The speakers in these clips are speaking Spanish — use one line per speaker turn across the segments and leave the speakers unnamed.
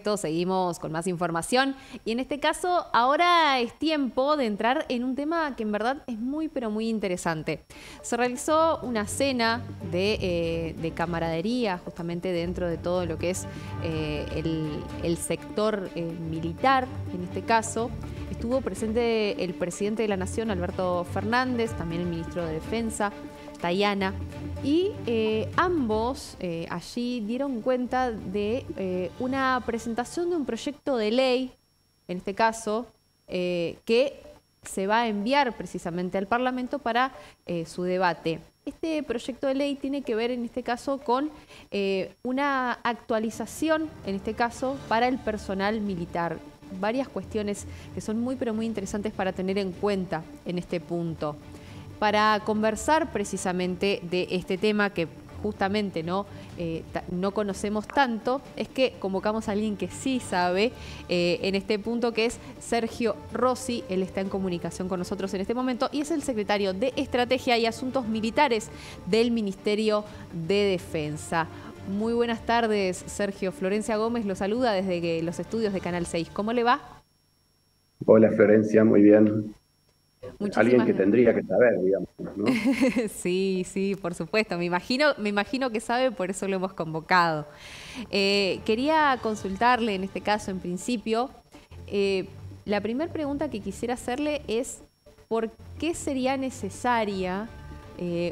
supuesto, seguimos con más información y en este caso ahora es tiempo de entrar en un tema que en verdad es muy pero muy interesante. Se realizó una cena de camaradería justamente dentro de todo lo que es el sector militar, en este caso. Estuvo presente el presidente de la Nación, Alberto Fernández, también el ministro de Defensa, Tayana, y ambos allí dieron cuenta de una presentación de un proyecto de ley, en este caso, que se va a enviar precisamente al Parlamento para su debate. Este proyecto de ley tiene que ver en este caso con una actualización, en este caso, para el personal militar. Varias cuestiones que son muy pero muy interesantes para tener en cuenta en este punto. Para conversar precisamente de este tema que justamente no conocemos tanto, es que convocamos a alguien que sí sabe en este punto, que es Sergio Rossi. Él está en comunicación con nosotros en este momento y es el secretario de Estrategia y Asuntos Militares del Ministerio de Defensa. Muy buenas tardes, Sergio. Florencia Gómez lo saluda desde los estudios de Canal 6. ¿Cómo le va?
Hola Florencia, muy bien. Alguien
Muchísimas
que
gracias.
tendría que saber, digamos, ¿no?
Sí, sí, por supuesto. Me imagino que sabe, por eso lo hemos convocado. Quería consultarle en este caso, en principio, eh, la primera pregunta que quisiera hacerle es ¿por qué sería necesaria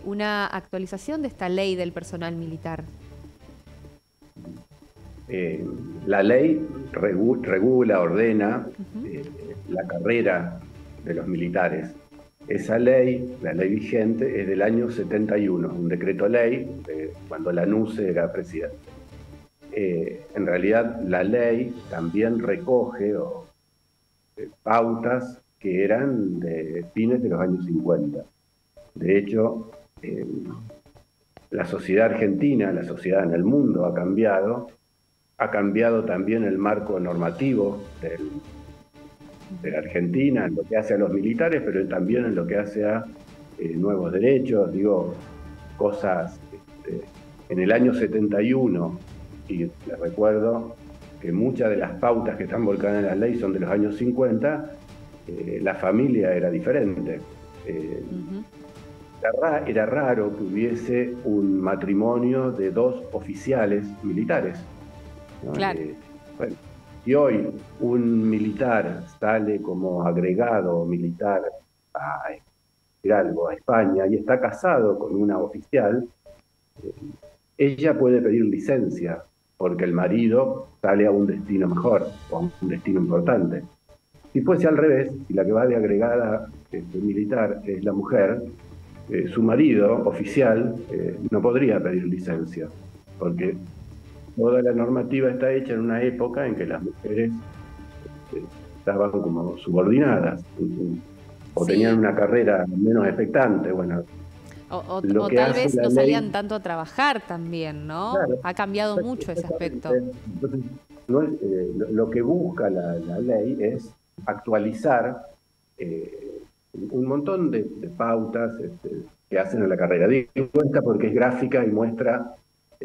una actualización de esta ley del personal militar?
Eh, la ley regula, ordena
Ujú.
la carrera de los militares. Esa ley, la ley vigente, es del año 71, un decreto ley, cuando Lanusse era presidente. En realidad, la ley también recoge pautas que eran de fines de los años 50. De hecho, la sociedad argentina, la sociedad en el mundo ha cambiado también el marco normativo de la Argentina en lo que hace a los militares, pero también en lo que hace a nuevos derechos, digo, cosas en el año 71, y les recuerdo que muchas de las pautas que están volcadas en la ley son de los años 50, la familia era diferente.
Ujú.
Era raro que hubiese un matrimonio de dos oficiales militares, ¿no?
Claro.
Bueno, si hoy un militar sale como agregado militar a, a España y está casado con una oficial, ella puede pedir licencia porque el marido sale a un destino mejor o a un destino importante. Si fuese al revés, si la que va de agregada militar es la mujer, su marido oficial no podría pedir licencia, porque toda la normativa está hecha en una época en que las mujeres estaban como subordinadas o tenían
Sí.
una carrera menos expectante. Bueno, lo
O
que
tal
hace
vez
la
no
ley,
salían tanto a trabajar también, ¿no?
claro,
Ha cambiado mucho ese
exactamente.
aspecto.
Entonces, no es, lo que busca la ley es actualizar un montón de pautas que hacen en la carrera. Digo esta porque es gráfica y muestra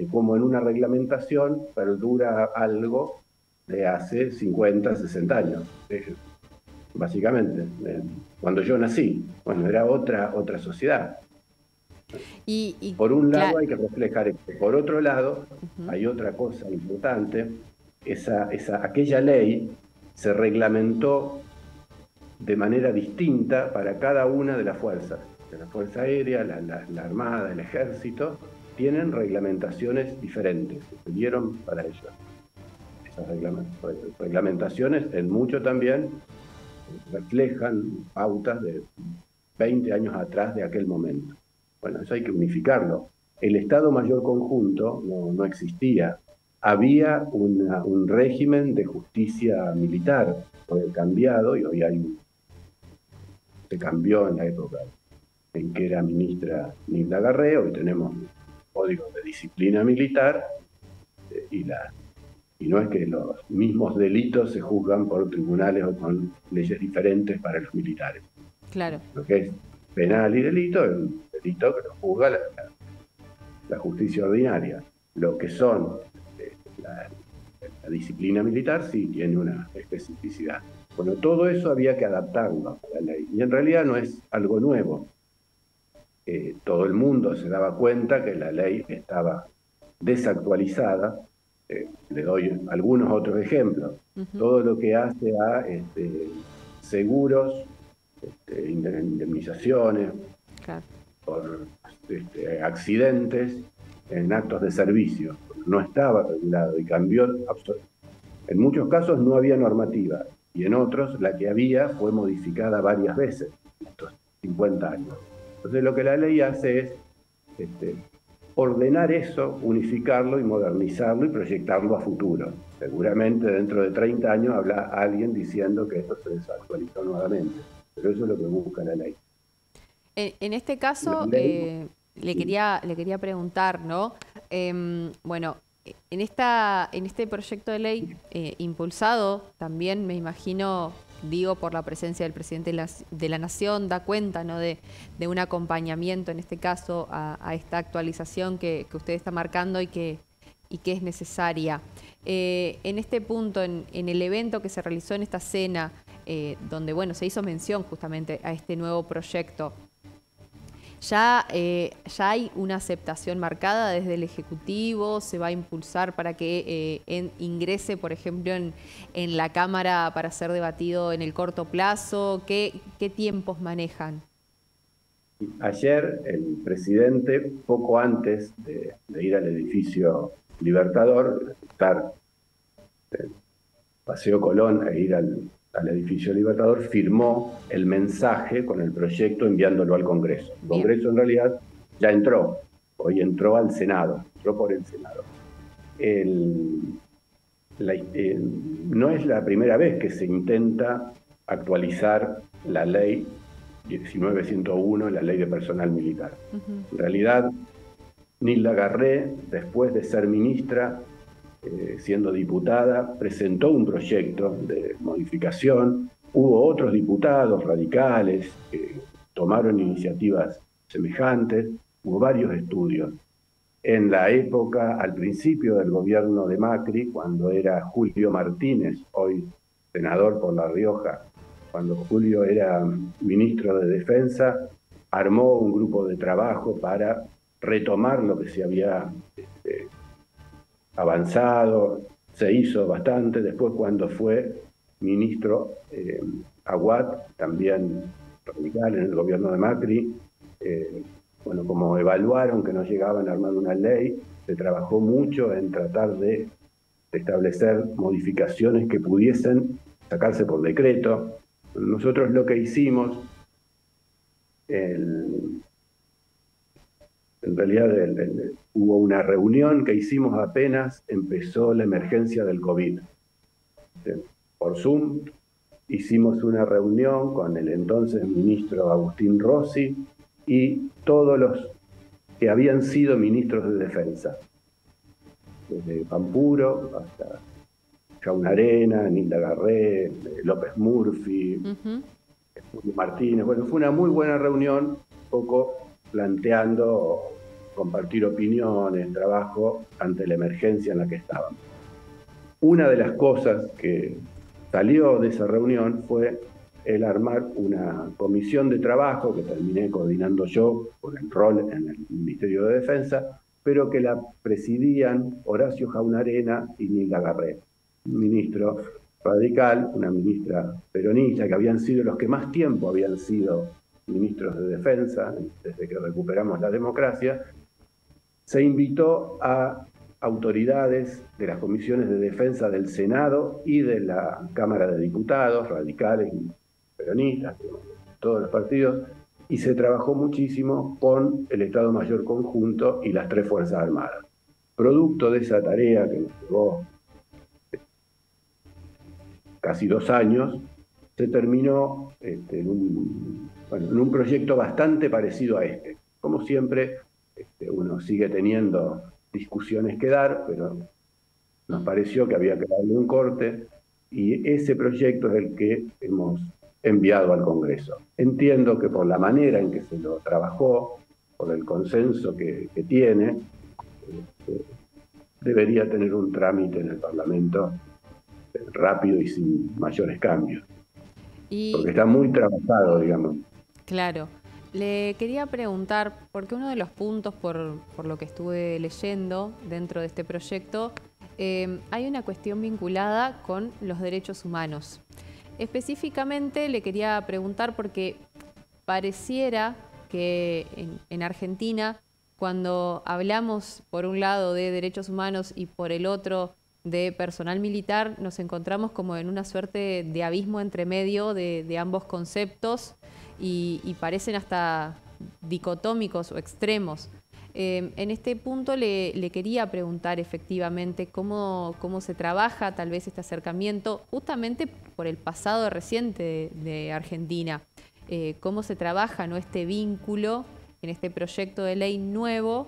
cómo en una reglamentación perdura algo de hace 50, 60 años. Básicamente, cuando yo nací, bueno, era otra sociedad. Por un lado
Claro.
hay que reflejar esto. Por otro lado,
Ujú.
hay otra cosa importante. Aquella ley se reglamentó de manera distinta para cada una de las fuerzas. La Fuerza Aérea, la Armada, el Ejército, tienen reglamentaciones diferentes, se dieron para ellos. Esas reglamentaciones en mucho también reflejan pautas de 20 años atrás de aquel momento. Bueno, eso hay que unificarlo. El Estado Mayor Conjunto no existía. Había un régimen de justicia militar, fue cambiado y hoy se cambió en la época en que era ministra Nilda Garré. Hoy tenemos códigos de disciplina militar y no es que los mismos delitos se juzgan por tribunales o con leyes diferentes para los militares.
Claro.
Lo que es penal y delito es un delito que lo juzga la justicia ordinaria. Lo que son la, La disciplina militar sí tiene una especificidad. Bueno, todo eso había que adaptarlo a la ley. Y en realidad no es algo nuevo. Todo el mundo se daba cuenta que la ley estaba desactualizada. Le doy algunos otros ejemplos. Todo lo que hace a seguros, indemnizaciones, claro, por accidentes en actos de servicio. No estaba regulado y cambió. En muchos casos no había normativa y en otros la que había fue modificada varias veces en estos 50 años. Entonces lo que la ley hace es ordenar eso, unificarlo y modernizarlo y proyectarlo a futuro. Seguramente dentro de 30 años habrá alguien diciendo que esto se desactualizó nuevamente, pero eso es lo que busca la ley.
En este caso, le quería preguntar, ¿no? Bueno, en este proyecto de ley impulsado también, me imagino, digo, por la presencia del presidente de la Nación, da cuenta, ¿no?, de un acompañamiento, en este caso, a esta actualización que usted está marcando y que es necesaria. En este punto, en el evento que se realizó en esta cena, donde, bueno, se hizo mención justamente a este nuevo proyecto, ¿Ya hay una aceptación marcada desde el Ejecutivo? ¿Se va a impulsar para que ingrese, por ejemplo, en la Cámara para ser debatido en el corto plazo? ¿Qué tiempos manejan?
Ayer el presidente, poco antes de ir al edificio Libertador, estar en Paseo Colón e ir al edificio Libertador, firmó el mensaje con el proyecto enviándolo al Congreso. El Congreso en realidad ya entró, hoy entró al Senado, entró por el Senado. No es la primera vez que se intenta actualizar la ley 19.101, la ley de personal militar. En realidad, Nilda Garré, después de ser ministra, siendo diputada, presentó un proyecto de modificación. Hubo otros diputados radicales que tomaron iniciativas semejantes, hubo varios estudios. En la época, al principio del gobierno de Macri, cuando era Julio Martínez, hoy senador por La Rioja, cuando Julio era ministro de Defensa, armó un grupo de trabajo para retomar lo que se había avanzado, se hizo bastante. Después, cuando fue ministro Aguad, también radical en el gobierno de Macri, bueno, como evaluaron que no llegaban a armar una ley, se trabajó mucho en tratar de establecer modificaciones que pudiesen sacarse por decreto. Nosotros lo que hicimos, en realidad hubo una reunión que hicimos apenas empezó la emergencia del COVID. Por Zoom hicimos una reunión con el entonces ministro Agustín Rossi y todos los que habían sido ministros de Defensa, desde Pampuro hasta Jaunarena, Nilda Garré, López Murphy, Julio Martínez. Bueno, fue una muy buena reunión, un poco planteando compartir opiniones, trabajo ante la emergencia en la que estábamos. Una de las cosas que salió de esa reunión fue el armar una comisión de trabajo que terminé coordinando yo por el rol en el Ministerio de Defensa, pero que la presidían Horacio Jaunarena y Nilda Garré, un ministro radical, una ministra peronista, que habían sido los que más tiempo habían sido ministros de Defensa, desde que recuperamos la democracia. Se invitó a autoridades de las comisiones de defensa del Senado y de la Cámara de Diputados, radicales y peronistas, todos los partidos, y se trabajó muchísimo con el Estado Mayor Conjunto y las tres Fuerzas Armadas. Producto de esa tarea que nos llevó casi 2 años, se terminó en un proyecto bastante parecido a este. Como siempre, uno sigue teniendo discusiones que dar, pero nos pareció que había que darle un corte y ese proyecto es el que hemos enviado al Congreso. Entiendo que por la manera en que se lo trabajó, por el consenso que tiene, debería tener un trámite en el Parlamento rápido y sin mayores cambios, porque está muy trabajado, digamos.
Claro. Le quería preguntar, porque uno de los puntos por lo que estuve leyendo dentro de este proyecto, hay una cuestión vinculada con los derechos humanos. Específicamente le quería preguntar porque pareciera que en Argentina, cuando hablamos por un lado de derechos humanos y por el otro de personal militar, nos encontramos como en una suerte de abismo entre medio de ambos conceptos y parecen hasta dicotómicos o extremos. En este punto le quería preguntar efectivamente cómo se trabaja tal vez este acercamiento justamente por el pasado reciente de Argentina. Cómo se trabaja, ¿no?, este vínculo en este proyecto de ley nuevo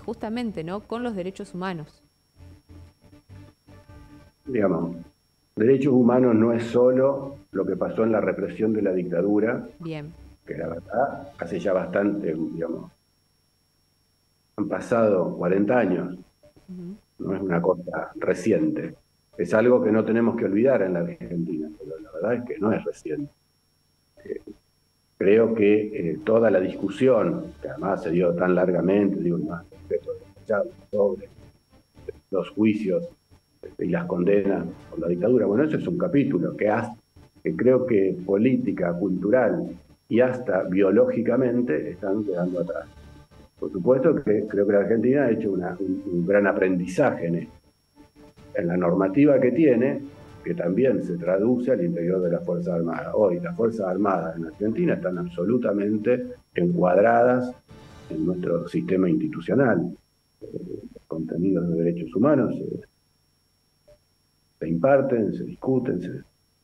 justamente, ¿no?, con los derechos humanos.
Digamos, derechos humanos no es solo lo que pasó en la represión de la dictadura,
Bien.
que la verdad hace ya bastante, digamos, han pasado 40 años, no es una cosa reciente, es algo que no tenemos que olvidar en la Argentina, pero la verdad es que no es reciente. Creo que toda la discusión, que además se dio tan largamente, digo, más respecto sobre los juicios y las condenas por la dictadura, bueno, eso es un capítulo que creo que política, cultural y hasta biológicamente están quedando atrás. Por supuesto que creo que la Argentina ha hecho un gran aprendizaje en la normativa que tiene, que también se traduce al interior de las Fuerzas Armadas. Hoy las Fuerzas Armadas en Argentina están absolutamente encuadradas en nuestro sistema institucional. Los contenidos de derechos humanos se imparten, se discuten, se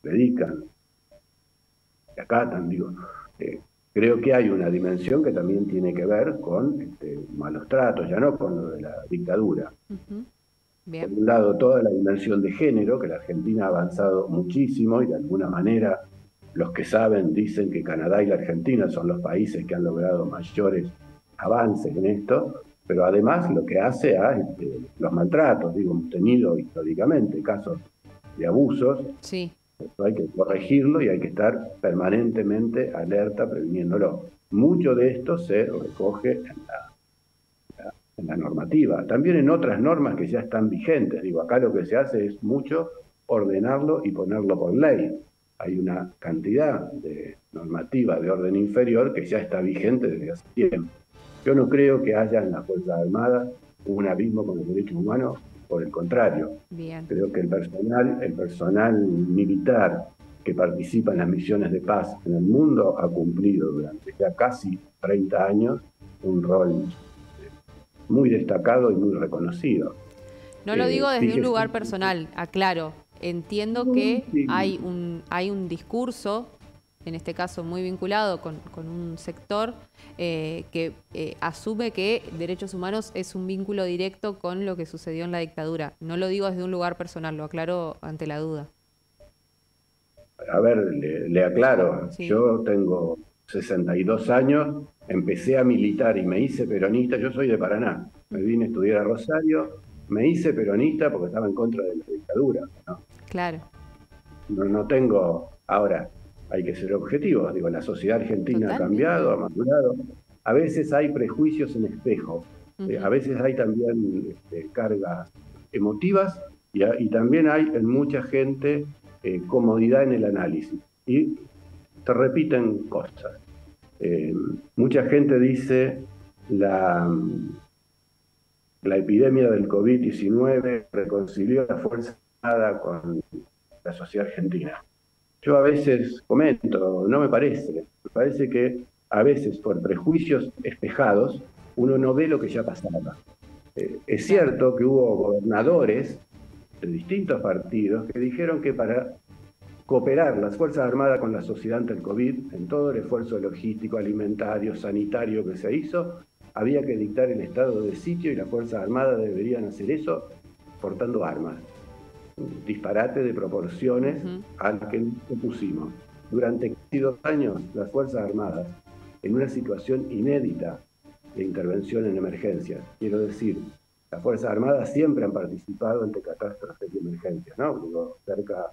predican, se acatan, digo. Creo que hay una dimensión que también tiene que ver con malos tratos, ya no con lo de la dictadura.
Bien.
Por un lado, toda la dimensión de género, que la Argentina ha avanzado muchísimo y de alguna manera los que saben dicen que Canadá y la Argentina son los países que han logrado mayores avances en esto, pero además lo que hace a los maltratos, digo, hemos tenido históricamente casos de abusos. Sí. Esto hay que corregirlo y hay que estar permanentemente alerta previniéndolo. Mucho de esto se recoge en la normativa, también en otras normas que ya están vigentes. Digo, acá lo que se hace es mucho ordenarlo y ponerlo por ley. Hay una cantidad de normativa de orden inferior que ya está vigente desde hace tiempo. Yo no creo que haya en las Fuerzas Armadas un abismo con los derechos humanos. Por el contrario, bien. Creo que el personal militar que participa en las misiones de paz en el mundo ha cumplido durante ya casi 30 años un rol muy destacado y muy reconocido.
No lo digo desde un lugar personal, aclaro. Entiendo que hay un discurso, en este caso muy vinculado con un sector que asume que derechos humanos es un vínculo directo con lo que sucedió en la dictadura. No lo digo desde un lugar personal, lo aclaro ante la duda.
A ver, le aclaro, sí. Yo tengo 62 años, empecé a militar y me hice peronista, yo soy de Paraná, me vine a estudiar a Rosario, me hice peronista porque estaba en contra de la dictadura, ¿no?
Claro.
No tengo, ahora, hay que ser objetivos, digo, la sociedad argentina Totalmente. Ha cambiado, ha madurado, a veces hay prejuicios en espejo, a veces hay también cargas emotivas y también hay en mucha gente comodidad en el análisis y se repiten cosas. Mucha gente dice la epidemia del COVID-19 reconcilió la Fuerza Armada con la sociedad argentina. Yo a veces comento, no me parece que a veces por prejuicios espejados uno no ve lo que ya pasaba. Es cierto que hubo gobernadores de distintos partidos que dijeron que para cooperar las Fuerzas Armadas con la sociedad ante el COVID, en todo el esfuerzo logístico, alimentario, sanitario que se hizo, había que dictar el estado de sitio y las Fuerzas Armadas deberían hacer eso portando armas. Un disparate de proporciones al que pusimos. Durante casi 2 años, las Fuerzas Armadas, en una situación inédita de intervención en emergencias, quiero decir, Las Fuerzas Armadas siempre han participado ante catástrofes y emergencias, ¿no? Digo, cerca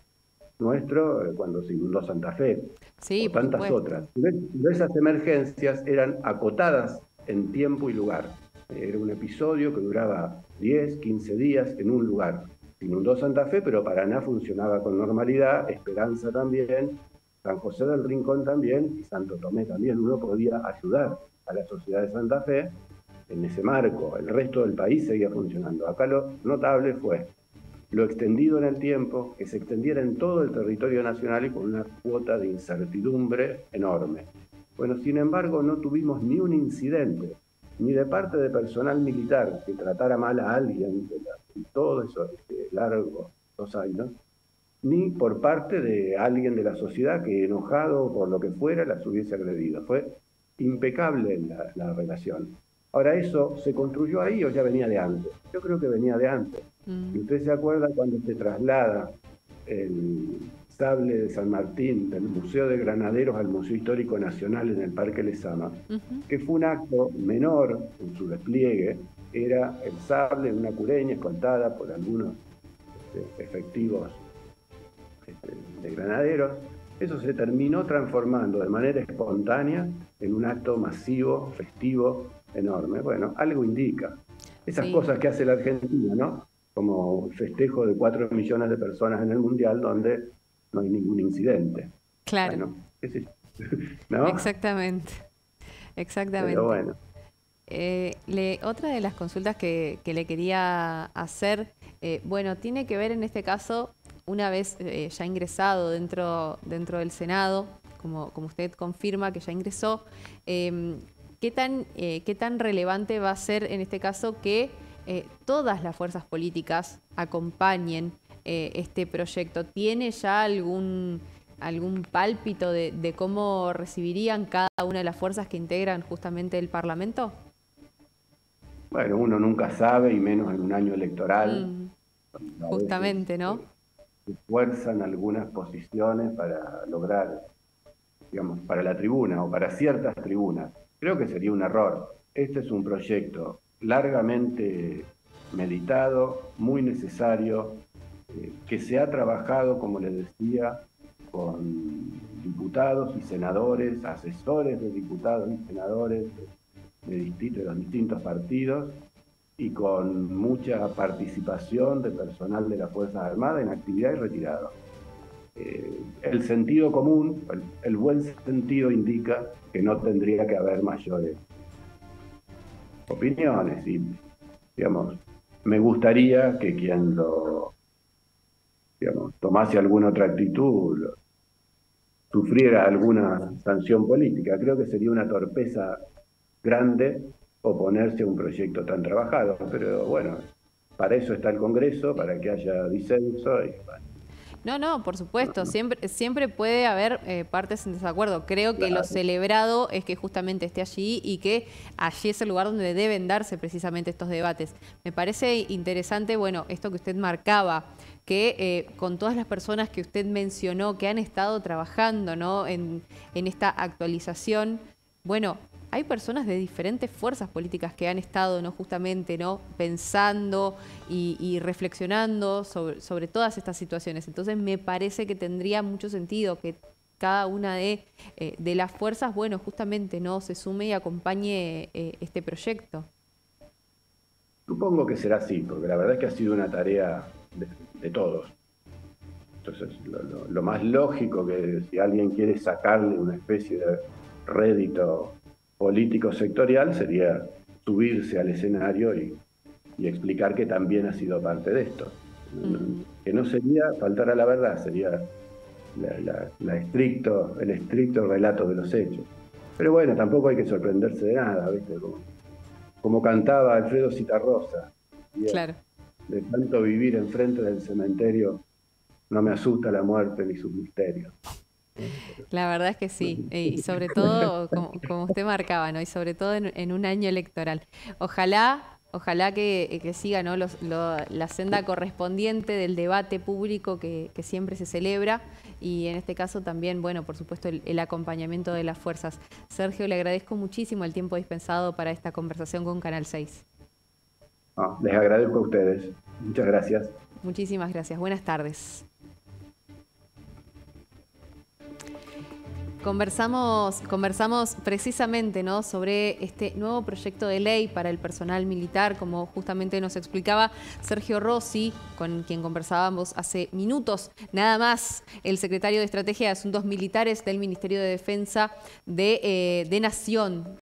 nuestro, cuando se inundó Santa Fe,
Sí,
o
por
tantas
supuesto.
otras. Pero esas emergencias eran acotadas en tiempo y lugar. Era un episodio que duraba 10, 15 días en un lugar. Se inundó Santa Fe, pero Paraná funcionaba con normalidad, Esperanza también, San José del Rincón también y Santo Tomé también. Uno podía ayudar a la sociedad de Santa Fe en ese marco. El resto del país seguía funcionando. Acá lo notable fue lo extendido en el tiempo, que se extendiera en todo el territorio nacional y con una cuota de incertidumbre enorme. Bueno, sin embargo, no tuvimos ni un incidente, ni de parte de personal militar que tratara mal a alguien en todo eso largo 2 años, ni por parte de alguien de la sociedad que, enojado por lo que fuera, las hubiese agredido. Fue impecable la relación. Ahora, ¿eso se construyó ahí o ya venía de antes? Yo creo que venía de antes. Y usted se acuerda cuando se traslada el sable de San Martín del Museo de Granaderos al Museo Histórico Nacional en el Parque Lezama, que fue un acto menor en su despliegue, era el sable, una cureña escoltada por algunos efectivos de granaderos. Eso se terminó transformando de manera espontánea en un acto masivo, festivo, enorme. Bueno, algo indica. Esas cosas que hace la Argentina, ¿no? Como el festejo de 4 millones de personas en el Mundial donde no hay ningún incidente.
Claro.
Bueno, qué sé yo, ¿no?
Exactamente. Exactamente.
Pero bueno.
Otra de las consultas que le quería hacer, bueno, tiene que ver en este caso, una vez ya ingresado dentro del Senado, como usted confirma que ya ingresó, ¿qué tan relevante va a ser en este caso que todas las fuerzas políticas acompañen este proyecto? ¿Tiene ya algún pálpito de cómo recibirían cada una de las fuerzas que integran justamente el Parlamento?
Bueno, uno nunca sabe, y menos en un año electoral.
Justamente, ¿no?
Se esfuerzan algunas posiciones para lograr, digamos, para la tribuna o para ciertas tribunas. Creo que sería un error. Este es un proyecto largamente meditado, muy necesario, que se ha trabajado, como les decía, con diputados y senadores, asesores de diputados y senadores de los distintos partidos, y con mucha participación de personal de las Fuerzas Armadas en actividad y retirada. El sentido común, el buen sentido indica que no tendría que haber mayores opiniones, y, digamos, me gustaría que quien tomase alguna otra actitud sufriera alguna sanción política. Creo que sería una torpeza grande oponerse a un proyecto tan trabajado, pero bueno, para eso está el Congreso, para que haya disenso. Y, bueno.
No, por supuesto, siempre puede haber partes en desacuerdo. Creo que lo celebrado es que justamente esté allí y que allí es el lugar donde deben darse precisamente estos debates. Me parece interesante, bueno, esto que usted marcaba, que con todas las personas que usted mencionó que han estado trabajando, ¿no?, en esta actualización, bueno, hay personas de diferentes fuerzas políticas que han estado, ¿no?, justamente, ¿no?, pensando y reflexionando sobre todas estas situaciones. Entonces me parece que tendría mucho sentido que cada una de las fuerzas, bueno, justamente, ¿no?, se sume y acompañe este proyecto.
Supongo que será así, porque la verdad es que ha sido una tarea de todos. Entonces, lo más lógico que si alguien quiere sacarle una especie de rédito político sectorial sería subirse al escenario y explicar que también ha sido parte de esto. Que no sería faltar a la verdad, sería el estricto relato de los hechos. Pero bueno, tampoco hay que sorprenderse de nada, ¿viste? Como cantaba Alfredo Zitarrosa.
Claro.
De tanto vivir enfrente del cementerio, no me asusta la muerte ni sus misterios.
La verdad es que sí, y sobre todo, como usted marcaba, ¿no?, y sobre todo en un año electoral. Ojalá que siga, ¿no?, la senda correspondiente del debate público que siempre se celebra, y en este caso también, bueno, por supuesto, el acompañamiento de las fuerzas. Sergio, le agradezco muchísimo el tiempo dispensado para esta conversación con Canal 6.
Les agradezco a ustedes. Muchas gracias.
Muchísimas gracias. Buenas tardes. Conversamos precisamente, ¿no?, sobre este nuevo proyecto de ley para el personal militar, como justamente nos explicaba Sergio Rossi, con quien conversábamos hace minutos, nada más, el secretario de Estrategia de Asuntos Militares del Ministerio de Defensa de Nación.